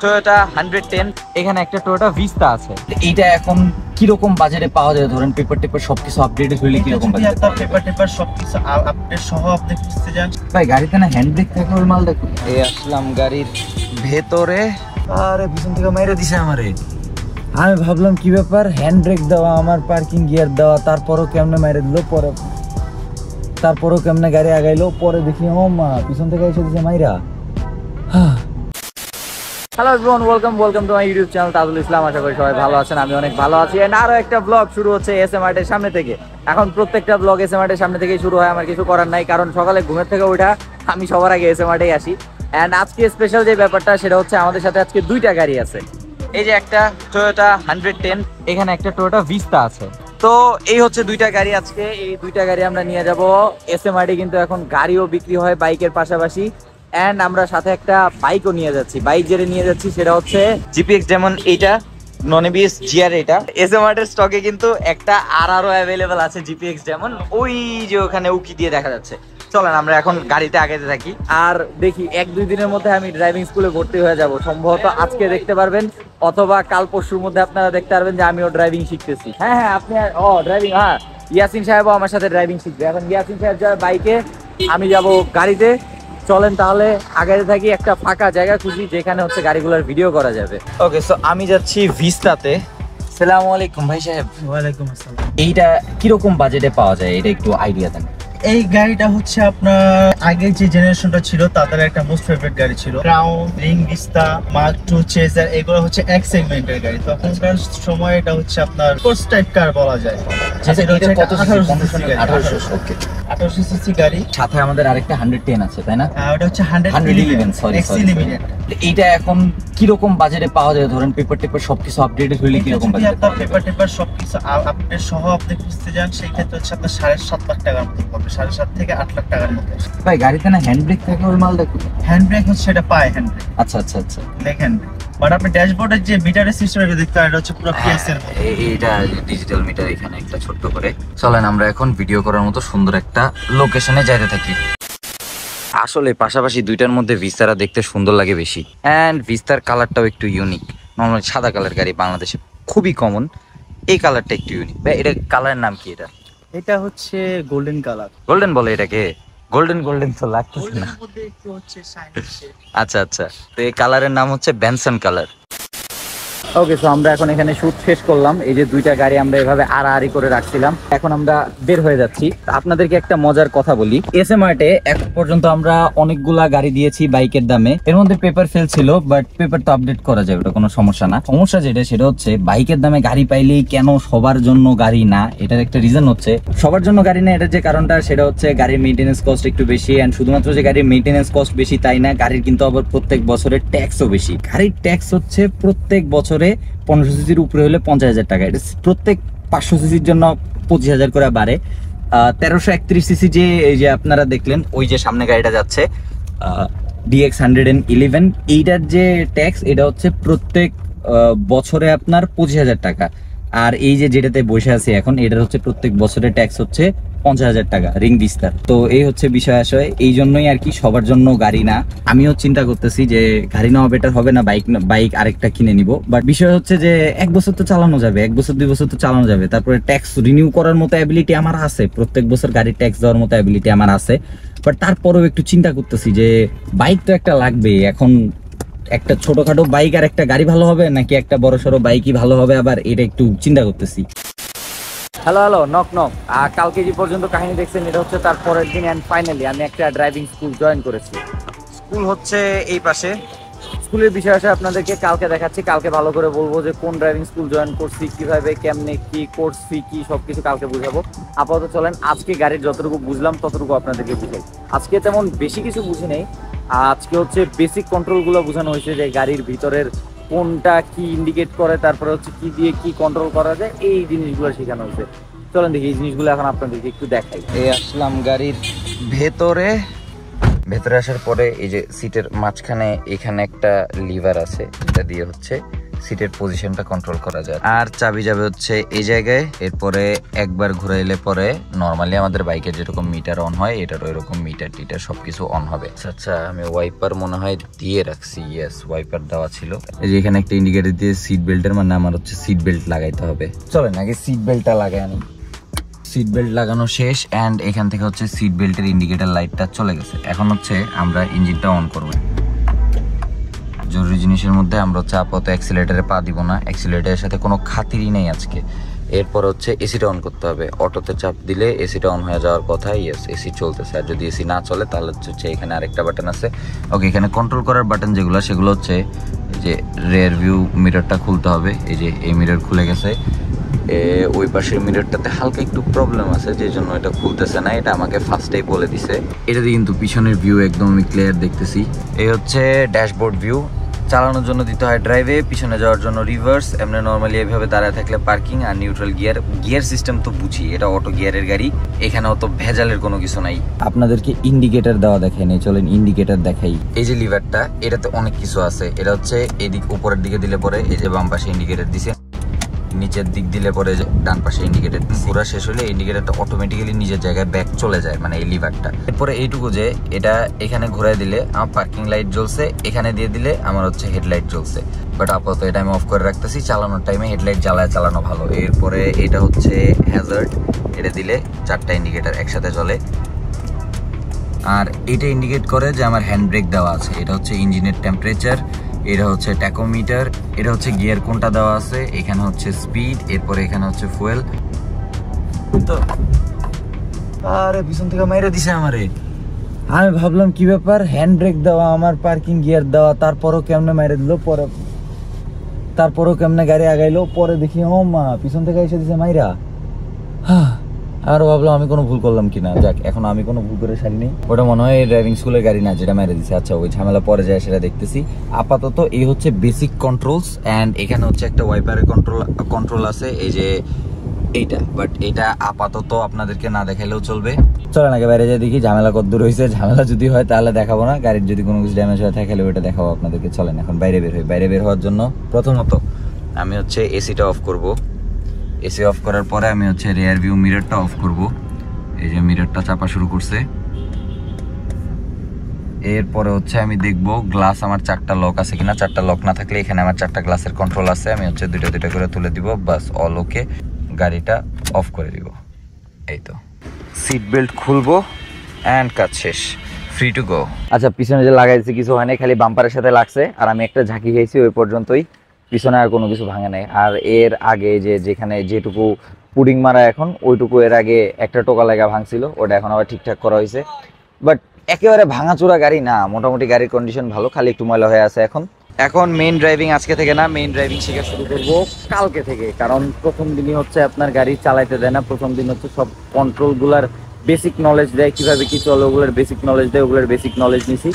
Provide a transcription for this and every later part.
Toyota 110, এখানে একটা Toyota vista আছে। এইটা এখন কি রকম বাজারে পাওয়া যায়? ধরেন পেপার টেপার সবকিছু আপডেট হইলে কি রকম বাজারে পাওয়া যায়? পেপার টেপার সবকিছু আপডেট সহ আপনি খুঁজতে যান ভাই, গাড়িতে না হ্যান্ড ব্রেক থাকে ওই মালটা। এই আসলাম গাড়ির ভেতরে, আরে পিছন থেকে মাইরে দিছে আমারে। আমি ভাবলাম কি ব্যাপার, হ্যান্ড ব্রেক দেওয়া, আমার পার্কিং গিয়ার দেওয়া, তারপরও কেমনে মাইরে দিল, তারপরও কেমনে গাড়ি আগাইলো, পরে দেখি ও মা পিছন থেকে এসে দিছে মাইরা। Hello everyone, welcome to my YouTube channel Tajul Islam. আশা করি সবাই ভালো আছেন, আমি অনেক ভালো আছি। এন্ড আরো একটা ব্লগ শুরু হচ্ছে এসএমআর এর সামনে থেকে। এখন প্রত্যেকটা ব্লগ এসএমআর এর সামনে থেকেই শুরু হয়, আমার কিছু করার নাই, কারণ সকালে ঘুমের থেকে ওঠা আমি সবার আগে এসএমআর এ আসি। এন্ড আজকে স্পেশাল যে ব্যাপারটা সেটা হচ্ছে আমাদের সাথে আজকে দুইটা গাড়ি আছে। এই যে একটা টয়োটা 110, এখানে একটা টয়োটা ভিস্তা আছে। তো এই হচ্ছে দুইটা গাড়ি আজকে, এই দুইটা গাড়ি আমরা নিয়ে যাব এসএমআর এ। কিন্তু এখন গাড়িও বিক্রি হয় বাইকের পাশাপাশি, এন্ড আমরা সাথে একটা বাইকও নিয়ে যাচ্ছি। বাইক যেটা নিয়ে যাচ্ছি সেটা হচ্ছে জিপিএক্স, যেমন এইটা নন এবিএস জিআর। এটা এসএমআর এর স্টকে কিন্তু একটা আরও অ্যাভেলেবেল আছে জিপিএক্স, যেমন ওই যে ওখানে উকি দিয়ে দেখা যাচ্ছে। চলেন আমরা এখন গাড়িতে আগাতে থাকি, আর দেখি 1-2 দিনের মধ্যে আমি ড্রাইভিং স্কুলে ভর্তি হয়ে যাব। সম্ভবত আজকে দেখতে পারবেন, অথবা কাল পরশুর মধ্যে আপনারা দেখতে পারবেন যে আমিও ড্রাইভিং শিখতেছি। হ্যাঁ, আপনি ড্রাইভিং, হ্যাঁ, ইয়াসিন সাহেবও আমার সাথে ড্রাইভিং শিখবে। এখন ইয়াসিন সাহেব যাবে বাইকে, আমি যাব গাড়িতে। চলেন তাহলে আগাতে থাকি, একটা ফাঁকা জায়গা খুঁজি যেখানে হচ্ছে গাড়িগুলোর ভিডিও করা যাবে। ওকে, সো আমি যাচ্ছি ভিস্তাতে। আসসালামু আলাইকুম ভাই সাহেব। ওয়ালাইকুম আসসালাম। এইটা কিরকম বাজেটে পাওয়া যায়, এটা একটু আইডিয়া দেন। এই গাড়িটা হচ্ছে আপনার আগে যে জেনারেশনটা ছিল তাদের একটা মোস্ট ফেভারিট গাড়ি ছিল। Crown, ring vista, mark 2, chaser, এগুলো হচ্ছে এক সেগমেন্টের গাড়ি। তখনকার সময় এটা হচ্ছে আপনার স্পোর্টস টাইপ কার বলা যায়। আচ্ছা, এটা কত সিসি? 1800। ওকে, 1800 সিসি গাড়ি। সাথে আমাদের আরেকটা 110 আছে, তাই না? ওটা হচ্ছে 111, সরি। এইটা এখন কি রকম বাজারে পাওয়া যায়? ধরেন পেপার টেপার সবকিছু আপডেটেড হইলে কি রকম বাজারে পাওয়া যায়? পেপার টেপার সবকিছু আপডেট সহ আপনি খুঁজতে যান, সেই ক্ষেত্রে হচ্ছে আপনার 7.5 লাখ টাকার মতো পড়বে, 7.5 থেকে 8 লাখ টাকার মতো। ভাই, গাড়িতে না হ্যান্ড ব্রেক থাকে ওই মালটা। হ্যান্ড ব্রেক হচ্ছে এটা পায় হ্যান্ড ব্রেক। আচ্ছা আচ্ছা আচ্ছা, দেখেন, বাট আপনি ড্যাশবোর্ডের যে মিটারের সিস্টেম এটা দেখতে পারেন, এটা হচ্ছে পুরো পিএসএল। এইটা ডিজিটাল মিটার, এখানে একটা ছোট্ট করে। চলেন আমরা এখন ভিডিও করার মতো সুন্দর একটা লোকেশনে যাইতে থাকি। আসলে পাশাপাশি দুইটার মধ্যে ভিস্তারা দেখতে সুন্দর লাগে বেশি, এন্ড ভিস্তার কালারটাও একটু ইউনিক। নর্মালি সাদা কালার গাড়ি বাংলাদেশে খুবই কমন, এই কালারটা একটু ইউনিক। ভাই, এটা কালারের নাম কি? এটা হচ্ছে গোল্ডেন কালার। গোল্ডেন বলে এটাকে? গোল্ডেন তো লাগতেছে না। আচ্ছা আচ্ছা, তো এই কালারের নাম হচ্ছে বেনসন কালার। ওকে, সো আমরা এখন এখানে শুট শেষ করলাম। এই যে দুইটা গাড়ি আমরা এভাবে আড়াআড়ি করে রাখছিলাম, এখন আমরা বের হয়ে যাচ্ছি। আপনাদেরকে একটা মজার কথা বলি, এসএমআরটে এখন পর্যন্ত আমরা অনেকগুলা গাড়ি দিয়েছি বাইকের দামে। এর মধ্যে পেপার ফেল ছিল, বাট পেপার তো আপডেট করা যাবে, ওটা কোনো সমস্যা না। সমস্যা যেটা সেটা হচ্ছে বাইকের দামে গাড়ি পাইলেই কেন সবার জন্য গাড়ি না। এটার একটা রিজন হচ্ছে সবার জন্য গাড়ি না, এটার যে কারণটা সেটা হচ্ছে গাড়ির মেইনটেনেন্স কস্ট একটু বেশি। এন্ড শুধুমাত্র যে গাড়ির মেইনটেনেন্স কস্ট বেশি তাই না, গাড়ির কিন্তু আবার প্রত্যেক বছরের ট্যাক্সও বেশি। গাড়ির ট্যাক্স হচ্ছে প্রত্যেক বছরে 1500 সিসির উপরে হলে 50,000 টাকা। এটা প্রত্যেক 500 সিসির জন্য 25,000 করে বাড়ে। 1331 সিসি যে এই যে আপনারা দেখলেন ওই যে সামনে গাড়িটা যাচ্ছে DX 111, এইটার যে ট্যাক্স এটা হচ্ছে প্রত্যেক বছরে আপনার 25,000 টাকা। আর এই যে যেটাতে বসে আছে এখন, এটার হচ্ছে প্রত্যেক বছরের ট্যাক্স হচ্ছে 50,000 টাকা, রিং ভিস্তার। তো এই হচ্ছে বিষয় আসলে, এই জন্যই আর কি সবার জন্য গাড়ি না। আমিও চিন্তা করতেছি যে গাড়ি নেওয়া বেটার হবে না বাইক আরেকটা কিনে নিব। বাট বিষয় হচ্ছে যে 1 বছর তো চালানো যাবে, 1 বছর 2 বছর তো চালানো যাবে। তারপরে ট্যাক্স রিনিউ করার মতো অ্যাবিলিটি আমার আছে, প্রত্যেক বছর গাড়ির ট্যাক্স দেওয়ার মতো অ্যাবিলিটি আমার আছে। বাট তারপরেও একটু চিন্তা করতেছি যে বাইক তো একটা লাগবে। এখন একটা ছোটখাটো বাইক আর একটা গাড়ি ভালো হবে, নাকি একটা বড়সড় বাইকই ভালো হবে, আবার এটা একটু চিন্তা করতেছি। Hello knock. কালকে যে পর্যন্ত কাহিনী দেখছেন এটা হচ্ছে তার পরের দিন, এন্ড ফাইনালি আমি একটা ড্রাইভিং স্কুল জয়েন করেছি। স্কুল হচ্ছে এই পাশে। স্কুলের বিষয় আসে আপনাদেরকে কালকে দেখাচ্ছি, কালকে ভালো করে বলবো যে কোন ড্রাইভিং স্কুল জয়েন করছি, কিভাবে, কেমনে, কি কোর্স ফি কি, সবকিছু কালকে বুঝাবো। আপাতত চলেন আজকে গাড়ির যতটুকু বুঝলাম ততটুকু আপনাদেরকে বুঝাই। আজকে তেমন বেশি কিছু বুঝি নেই, আজকে হচ্ছে বেসিক কন্ট্রোলগুলো বোঝানো হয়েছে, যে গাড়ির ভিতরের কোনটা কি ইন্ডিকেট করে, তারপরে হচ্ছে কি দিয়ে কি কন্ট্রোল করা যায়, এই জিনিসগুলো শেখানো হয়েছে। চলেন দেখি এই জিনিসগুলো এখন আপনাদেরকে একটু দেখাই। এই আসলাম গাড়ির ভেতরে আসার পরে এই যে সিটের মাঝখানে এখানে একটা লিভার আছে, এটা দিয়ে হচ্ছে সিটের পজিশনটা কন্ট্রোল করা যায়। আর চাবি যাবে হচ্ছে এই জায়গায়, এরপরে একবার ঘুরাইলে পরে নর্মালি আমাদের বাইকের যেরকম মিটার অন হয় এটারও এরকম মিটার টিটার সবকিছু অন হবে। আচ্ছা আমি ওয়াইপার মনে হয় দিয়ে রাখছি, ইয়েস ওয়াইপার দেওয়া ছিল। এই যে এখানে একটা ইন্ডিকেটর দিয়ে সিট বেল্টের, মানে আমার হচ্ছে সিট বেল্ট লাগাইতে হবে। চলেন আগে সিট বেল্টটা লাগাই আনি। সিট বেল্ট লাগানো শেষ অ্যান্ড এখান থেকে হচ্ছে সিট বেল্টের ইন্ডিকেটর লাইটটা চলে গেছে। এখন হচ্ছে আমরা ইঞ্জিনটা অন করব। জরুরি জিনিসের মধ্যে আমরা হচ্ছে আপাতত অ্যাক্সিলারেটরে পা দিব না, অ্যাক্সিলারেটরের সাথে কোনো খাতিরই নেই আজকে। এরপর হচ্ছে এসিটা অন করতে হবে। অটোতে চাপ দিলে এসিটা অন হয়ে যাওয়ার কথা। ইয়েস এসি চলতেছে। আর যদি এসি না চলে তাহলে হচ্ছে এখানে আরেকটা বাটন আছে। ওকে, এখানে কন্ট্রোল করার বাটন যেগুলো সেগুলো হচ্ছে এই যে রিয়ার ভিউ মিররটা খুলতে হবে। এই যে এই মিরর খুলে গেছে। ওই পাশের মিররটাতে হালকা একটু প্রবলেম আছে, যে জন্য এটা খুলতেছে না। এটা আমাকে ফার্স্টেই বলে দিছে। এটাতে কিন্তু পিছনের ভিউ একদম আমি ক্লিয়ার দেখতেছি। এই হচ্ছে ড্যাশবোর্ড ভিউ। চালানোর জন্য দিতে হয় ড্রাইভে, পিছনে যাওয়ার জন্য রিভার্স। এমনি নর্মালি এইভাবে দাঁড়ায় থাকলে পার্কিং, আর নিউট্রাল গিয়ার। গিয়ার সিস্টেম তো বুঝি, এটা অটো গিয়ারের গাড়ি, এখানে অত ভেজালের কোনো কিছু নাই। আপনাদেরকে ইন্ডিকেটর দেওয়া দেখাই নেই, চলেন ইন্ডিকেটর দেখাই। এই যে লিভারটা, এটাতে অনেক কিছু আছে। এটা হচ্ছে এদিক উপরের দিকে দিলে পরে এই যে বাম পাশে ইন্ডিকেটর দিছে, নিচের দিক দিলে পরে ডান পাশে ইন্ডিকেটর। পুরো শেষ হলে ইন্ডিকেটরটা অটোমেটিক্যালি নিজের জায়গায় ব্যাক চলে যায়, মানে এই লিভারটা। এরপরে এইটুকু যে এটা এখানে ঘুরাই দিলে আমার পার্কিং লাইট জ্বলছে, এখানে দিয়ে দিলে আমার হচ্ছে হেডলাইট জ্বলছে। বাট আপাতত এটা আমি অফ করে রাখতেছি, চালানোর টাইমে হেডলাইট জ্বালায় চালানো ভালো। এরপরে এটা হচ্ছে হ্যাজার্ড, এটা দিলে 4টা ইন্ডিকেটর একসাথে জ্বলে। আর এটা ইন্ডিকেট করে যে আমার হ্যান্ড ব্রেক দেওয়া আছে। এটা হচ্ছে ইঞ্জিনের টেম্পারেচার, এটা হচ্ছে ট্যাকোমিটার, এটা হচ্ছে গিয়ার কোনটা দেওয়া আছে, এখানে হচ্ছে স্পিড, এরপরে এখানে হচ্ছে ফুয়েল। তো আরে পিছন থেকে মাইরে দিছে আমারে। আমি ভাবলাম কি ব্যাপার, হ্যান্ড ব্রেক দেওয়া, আমার পার্কিং গিয়ার দেওয়া, তারপরও কেমনে মাইরে দিল। তারপরও কেমনে গাড়ি আগাইলো, পরে দেখি ও মা পিছন থেকে এসে দিছে মাইরা। আর ভাবলাম আমি কোনো ভুল করলাম কিনা। যাক, এখন আমি কোনো ভুল করে সারিনি। ওটা মনে হয় ড্রাইভিং স্কুলের গাড়ি না যেটা মেরে দিছে। আচ্ছা ওই ঝামেলা পরে যায় সেটা দেখতেছি। আপাতত এই হচ্ছে বেসিক কন্ট্রোলস অ্যান্ড এখানে হচ্ছে একটা ওয়াইপারের কন্ট্রোল আছে, এই যে এইটা। বাট এটা আপাতত আপনাদেরকে না দেখাইলেও চলবে। চলেন আগে বাইরে যাই দেখি ঝামেলা কতদূর হয়েছে। ঝামেলা যদি হয় তাহলে দেখাবো না, গাড়ির যদি কোনো কিছু ড্যামেজ হয়ে থাকে ওইটা দেখাবো আপনাদেরকে। চলেন এখন বাইরে বের হই। বাইরে বের হওয়ার জন্য প্রথমত আমি হচ্ছে এসিটা অফ করব। এসি অফ করার পরে আমি হচ্ছে রিয়ার ভিউ মিররটা অফ করব। এই যে মিররটা চাপা শুরু করছে। এরপরে হচ্ছে আমি দেখব গ্লাস আমার 4টা লক আছে কিনা। 4টা লক না থাকলে এখানে আমার 4টা গ্লাসের কন্ট্রোল আছে, আমি হচ্ছে দুইটা দুইটা করে তুলে দিব। বাস অল ওকে, গাড়িটা অফ করে দিব। এই তো সিট বেল্ট খুলবো অ্যান্ড কাজ শেষ, ফ্রি টু গো। আচ্ছা পিছনে যে লাগাইছি কিছু হয় নাই, খালি বাম্পারের সাথে লাগছে। আর আমি একটা ঝাঁকি খেয়েছি, ওই পর্যন্তই। পিছনে আর কোনো কিছু ভাঙে নাই। আর এর আগে যেখানে যেটুকু পুডিং মারা এখন, ওইটুকু এর আগে একটা টোকা লাগা ভাঙছিল, ওটা এখন আবার ঠিকঠাক করা হয়েছে। বাট একেবারে ভাঙাচোরা গাড়ি না, মোটামুটি গাড়ির কন্ডিশন ভালো, খালি একটু ময়লা হয়ে আছে। এখন মেইন ড্রাইভিং আজকে থেকে না, মেইন ড্রাইভিং শেখা শুরু করবো কালকে থেকে। কারণ প্রথম দিনই হচ্ছে আপনার গাড়ি চালাইতে দেয় না। প্রথম দিন হচ্ছে সব কন্ট্রোলগুলার বেসিক নলেজ দেয়, কিভাবে কি চলে ওগুলোর বেসিক নলেজ দেয়, ওগুলোর বেসিক নলেজ নিছি।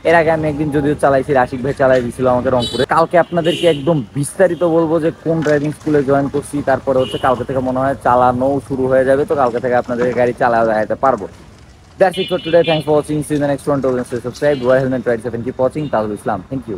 এর আগে আমি একদিন যদিও চালাইছি, আশিক ভাই চালাই দিয়েছিল আমাকে রংপুরে। কালকে আপনাদেরকে একদম বিস্তারিত বলবো যে কোন ড্রাইভিং স্কুলে জয়েন করছি। তারপরে হচ্ছে কালকে থেকে মনে হয় চালানো শুরু হয়ে যাবে, তো কালকে থেকে আপনাদের গাড়ি চালা দেখাতে পারবো। That's it for today. Thanks for watching. See you in the next one. Don't forget to subscribe. Royal Helmet Ride 7. Keep watching. Tazul Islam. Thank you.